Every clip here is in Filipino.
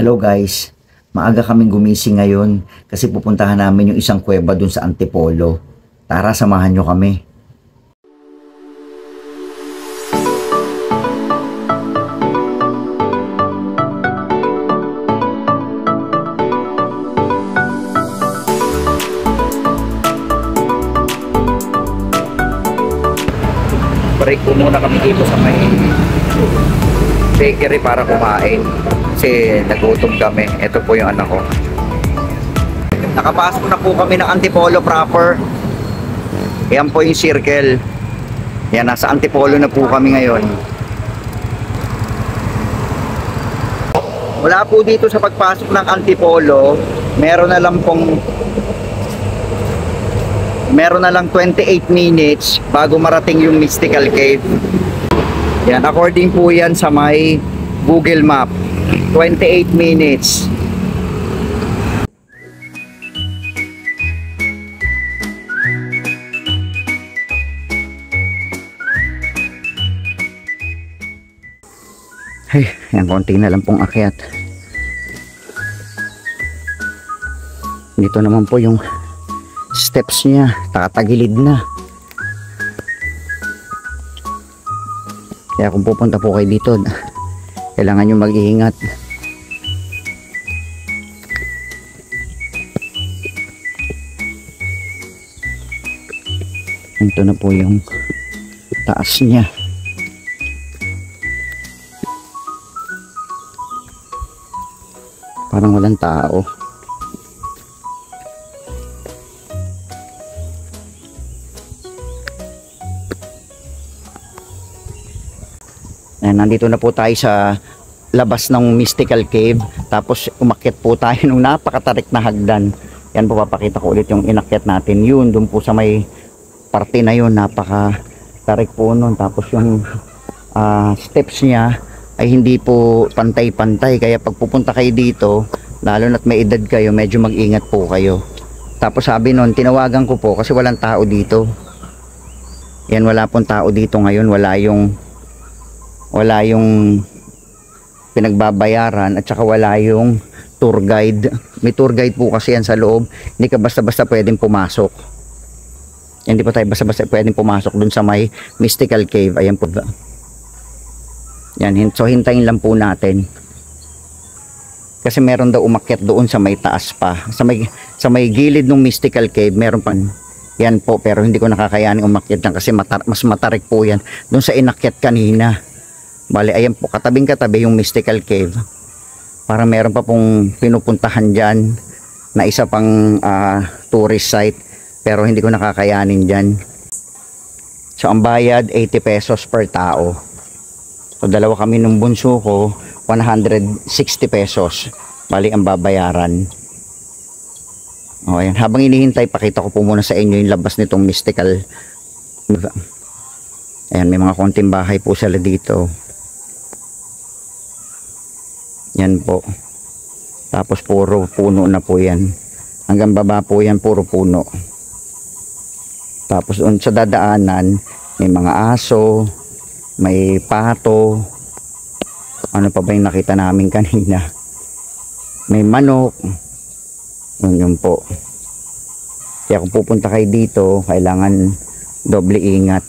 Hello guys, maaga kaming gumising ngayon kasi pupuntahan namin yung isang kuweba dun sa Antipolo. Tara, samahan nyo kami. Break po muna kami dito sa may bakery para kumain kasi nagutom kami. Ito po yung anak ko. Nakapasok na po kami ng Antipolo proper. Yan po yung circle. Yan, nasa Antipolo na po kami ngayon. Wala po dito sa pagpasok ng Antipolo, meron na lang 28 minutes bago marating yung Mystical Cave. Yan, according po yan sa may Google Map, 28 minutes. Ay, yan, konti na lang pong akyat. Dito naman po yung steps niya, tatagilid na. Kaya kung pupunta po kayo dito, kailangan nyo mag-iingat. Ito na po yung taas niya. Parang walang tao. Nandito na po tayo sa labas ng Mystical Cave. Tapos umakyat po tayo ng napakatarik na hagdan. Yan po, papakita ko ulit yung inakyat natin. Yun, dun po sa may parte na yun, napakatarik po nun. Tapos yung steps niya ay hindi po pantay-pantay. Kaya pag pupunta kayo dito, lalo na't may edad kayo, medyo mag-ingat po kayo. Tapos sabi nun, tinawagan ko po kasi walang tao dito. Yan, wala pong tao dito ngayon. Wala yung pinagbabayaran at saka wala yung tour guide. May tour guide po kasi yan sa loob. Hindi ka basta-basta pwedeng pumasok. Hindi pa tayo basta-basta pwedeng pumasok dun sa may Mystical Cave. Ayan po. Yan, so hintayin lang po natin. Kasi meron daw umakyat doon sa may taas pa. Sa may gilid ng Mystical Cave, meron pa. Yan po, pero hindi ko nakakayanin umakyat lang kasi mas matarik po yan doon sa inakyat kanina. Bale, ayan po, katabing-katabi yung Mystical Cave. Para meron pa pong pinupuntahan dyan na isa pang tourist site. Pero hindi ko nakakayanin dyan. So, ang bayad, 80 pesos per tao. So, dalawa kami nung bunso ko, 160 pesos. Bale, ang babayaran. O, ayan. Habang inihintay, pakita ko po muna sa inyo yung labas nitong Mystical. Ayan, may mga konting bahay po sila dito. Yan po. Tapos puro puno na po yan. Hanggang baba po yan, puro puno. Tapos doon sa dadaanan, may mga aso, may pato. Ano pa ba yung nakita namin kanina? May manok. Yun po. Kaya kung pupunta kayo dito, kailangan doble ingat.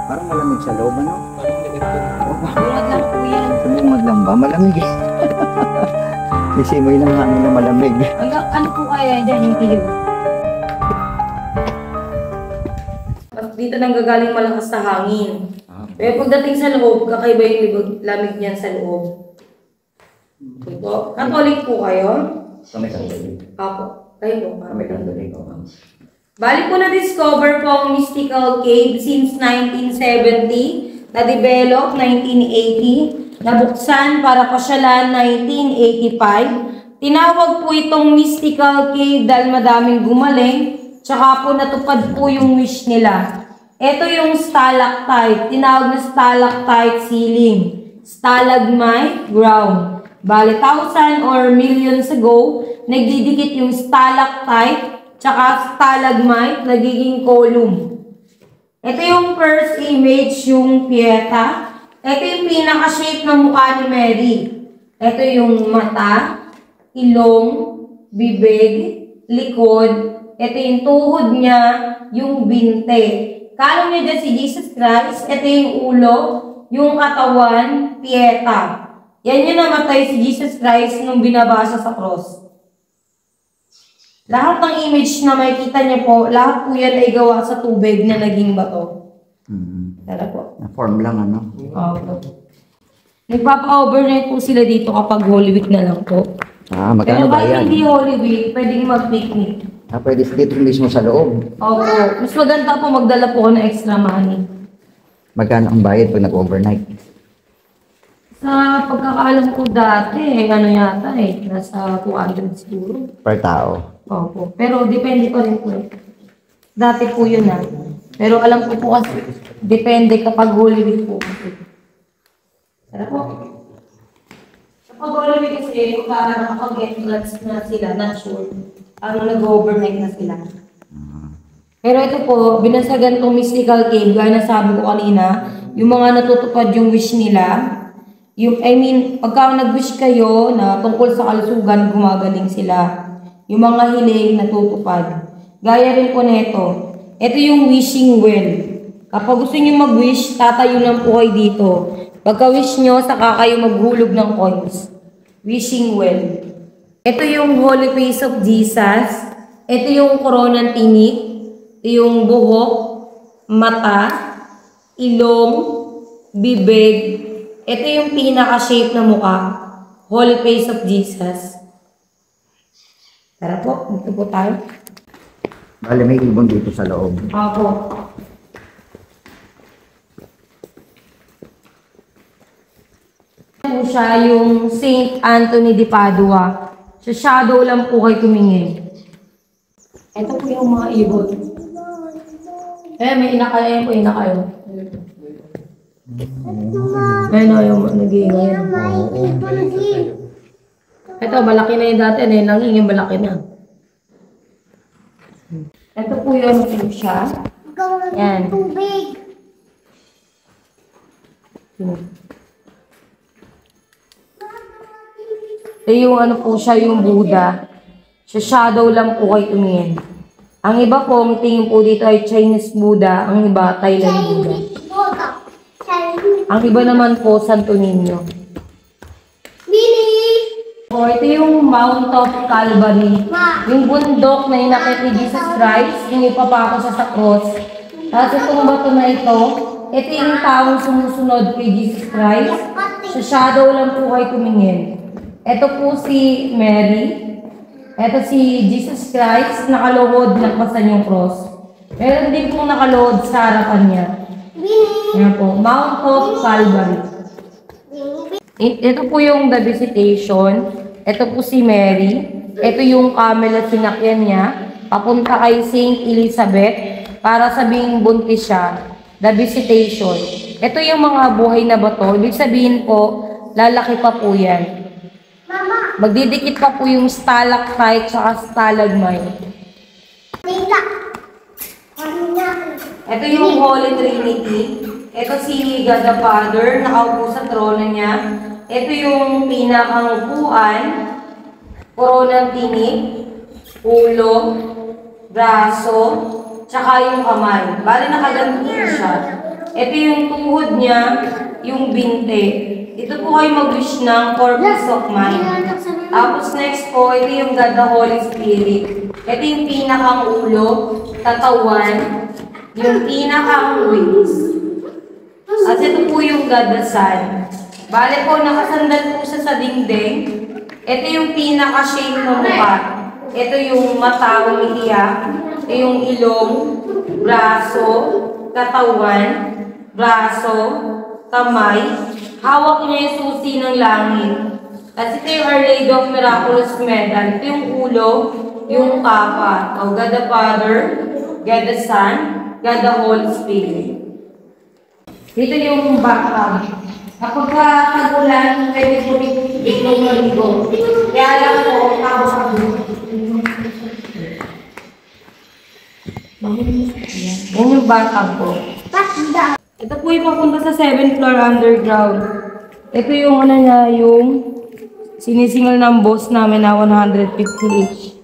Parang malamig sa loob, ano? Bungad lang po yan. Bungad lang ba? Malamig eh. Isimoy ng hangin na malamig. Ano po kaya dyan yung kilyo? Dito nanggagaling malakas na hangin. Pero pagdating sa loob, kakaiba yung lamig niyan sa loob. Ito. Catholic po kayo? Kami Catholic. Apo. Kayo po. Kami Catholic. Bali po na-discover po ang Mystical Cave since 1970, na-develop 1980, nabuksan para pasyalan 1985. Tinawag po itong Mystical Cave dahil madaming gumaling, tsaka po natupad po yung wish nila. Ito yung stalactite, tinawag na stalactite ceiling. stalagmite, ground. Bali, thousand or millions ago, nagdidikit yung stalactite, tsaka stalagmite, nagiging column. Ito yung first image, yung Pieta. Ito yung pinaka-shape ng mukha ni Mary. Ito yung mata, ilong, bibig, likod. Ito yung tuhod niya, yung binte. Kala niyo dyan si Jesus Christ. Ito yung ulo, yung katawan, Pieta. Yan yung namatay si Jesus Christ nung binabasa sa cross. Lahat ng image na makikita niyo po, lahat po yan ay gawa sa tubig na naging bato. Tara po. Na-form lang, ano? Okay. Nagpapa-overnight po sila dito kapag Holy Week na lang po. Ah, Pero magkano ba kahit yan? hindi Holy Week, pwedeng mag-picnic. Ah, pwede dito mismo sa loob. Opo. Mas maganda po magdala po ko ng extra money. Magkano ang bayad pag nag-overnight? Sa pagkakaalam ko dati, ano yata nasa 200 siguro. Per tao. Opo. Pero depende pa rin po. Dati po yun Pero alam ko po kasi, depende kapag Holy Week po kasi. Tara po. Kapag Holy Week kasi, nakapag-entrance na sila, not sure. Nag-overnight na sila. Pero ito po, binasagan itong mystical cave, gaya na sabi ko kanina, yung mga natutupad yung wish nila, pagka nag-wish kayo na tungkol sa kalusugan, gumagaling sila. Yung mga hiling natutupad. Gaya rin po nito. Ito yung wishing well. Kapag gusto nyo mag-wish, tatayo lang po kayo dito. Pagka-wish nyo, saka kayo maghulog ng coins. Wishing well. Ito yung holy face of Jesus. Ito yung koronang tinik. Ito yung buhok, mata, ilong, bibig. Ito yung pinaka-shape na mukha. Holy face of Jesus. Tara po, dito po tayo. Bale, may ibon dito sa loob. Opo. Po siya yung Saint Anthony de Padua. Sa shadow lang po kayo tumingin. Ito po yung mga ibon. May inakayo po, inakayo. Ayun o, yung nag-iingay. Ito, malaki na yung dati. Nangingin, malaki na. Ito po yung siya. Yan. Ito yung po siya, yung Buddha. Sa shadow lang po kayo tumingin. Ang iba po, ang tingin po dito ay Chinese Buddha. Ang iba, Thailand Buddha. Ang iba naman po, Santo Niño. Ito yung Mount of Calvary. Yung bundok na inakit ni Jesus Christ, yung ipapako siya sa cross. Tapos itong bato na ito yung taong sumusunod kay Jesus Christ. Sa shadow lang po kayo tumingin. Ito po si Mary. Ito si Jesus Christ, nakaluhod, nagpasan yung cross. Meron din pong nakaluhod sa harapan niya. Ayan po, Mount of Calvary. Ito po yung The Visitation. Ito po si Mary. Ito yung camel at sinakyan niya. Papunta kay Saint Elizabeth para sabing buntis siya. The Visitation. Ito yung mga buhay na bato. Ibig sabihin po, lalaki pa po yan. Magdidikit pa po yung stalactite at stalagmite. Ito yung Holy Trinity. Ito si God the Father, nakaupo sa trono niya. Ito yung pinakang upuan, koronang tinik, ulo, braso, tsaka yung kamay. Bali nakaganto siya. Ito yung tuhod niya, yung binte. Ito po kayo mag-wish ng for peace of mind. Tapos next po, ito yung God the Holy Spirit. Ito yung pinakang ulo, katawan, yung pinakang wings. At ito po yung God the Son. Bale po, nakasandal po siya sa dingding. Ito yung pinaka-shape ng mukha. Ito yung mata, umiiyak. Ito yung ilong, braso, katawan, braso, kamay. Hawak niya yung susi ng langit. At ito yung Our Lady of Miraculous Medal. Ito yung ulo, yung kapa. O God the Father, God the Son, God the Holy Spirit. Dito yung bathtub. Kapag tag-ulan, pwede po itlog maligo. Kaya lang po, ako yan yung bata po. Ito po yung papunta sa 7th floor underground. Ito yung ano niya, yung sinisingal ng boss namin na 150 each.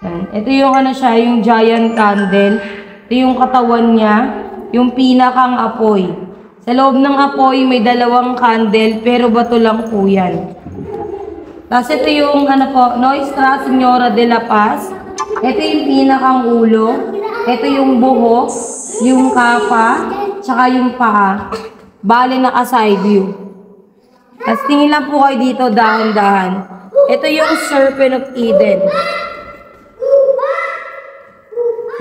Yan. Ito yung ano siya, yung giant candle. Ito yung katawan niya, yung pinakang apoy. Sa loob ng apoy, may dalawang candle, pero bato lang po yan. Tapos ito yung ano po, Nuestra Señora de la Paz. Ito yung pinakang ulo. Ito yung buhok, yung kapa, tsaka yung paa. Bale naka-side view. Tapos tingin lang po kayo dito, dahan-dahan. Ito yung Serpent of Eden.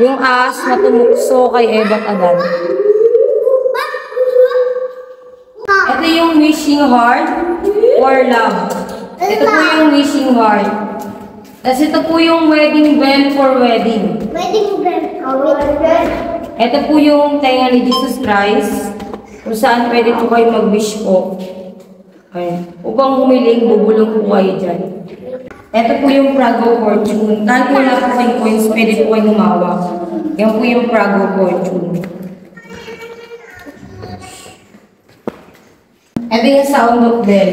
Yung as na tumukso kay Eva at Adan. Ito yung wishing heart for love. Ito po yung wishing heart. Tapos ito po yung wedding bell for wedding. Wedding bell. Wedding bell. Ito po yung tenga ni Jesus Christ. Kung saan pwede po kayo mag-wish po. Ayan. Upang humiling, bubulong po kayo dyan. Ito po yung Prago Fortune. Kahit wala po kayong coins, pwede po kayo humawak. Yan po yung Prago Fortune. Ito yung sound of bell.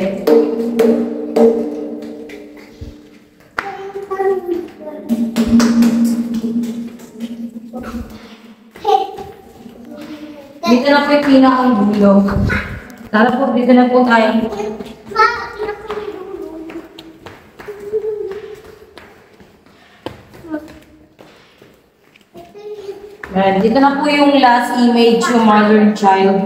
Dito na po yung pinakang dulo. Tara po, dito na po tayo. Dito na po yung last image, yung mother and child.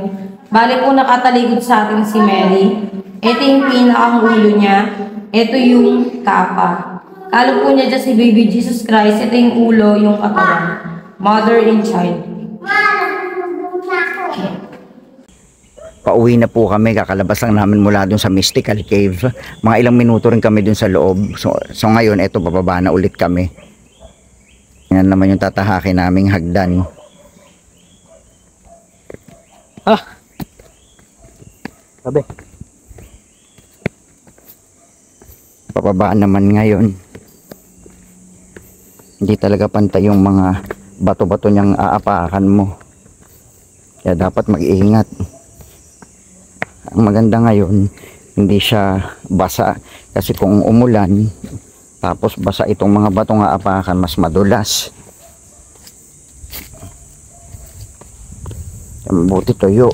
Bale po nakataligod sa atin si Mary. Ito yung pinakang ulo niya. Ito yung kapa. Kalo po niya dyan si Baby Jesus Christ. Ito yung ulo, yung katawan. Mother and child. Pauwi na po kami, kakalabas lang namin mula dun sa Mystical Cave. Mga ilang minuto rin kami dun sa loob. So ngayon, eto, bababa na ulit kami. Yan naman yung tatahakin naming hagdan. Sabi. Pababa naman ngayon. Hindi talaga pantay yung mga bato-bato niyang aapakan mo. Kaya dapat mag-iingat. Ang maganda ngayon, hindi siya basa. Kasi kung umulan, tapos basa itong mga batong aapakan, mas madulas. Mabuti tuyo.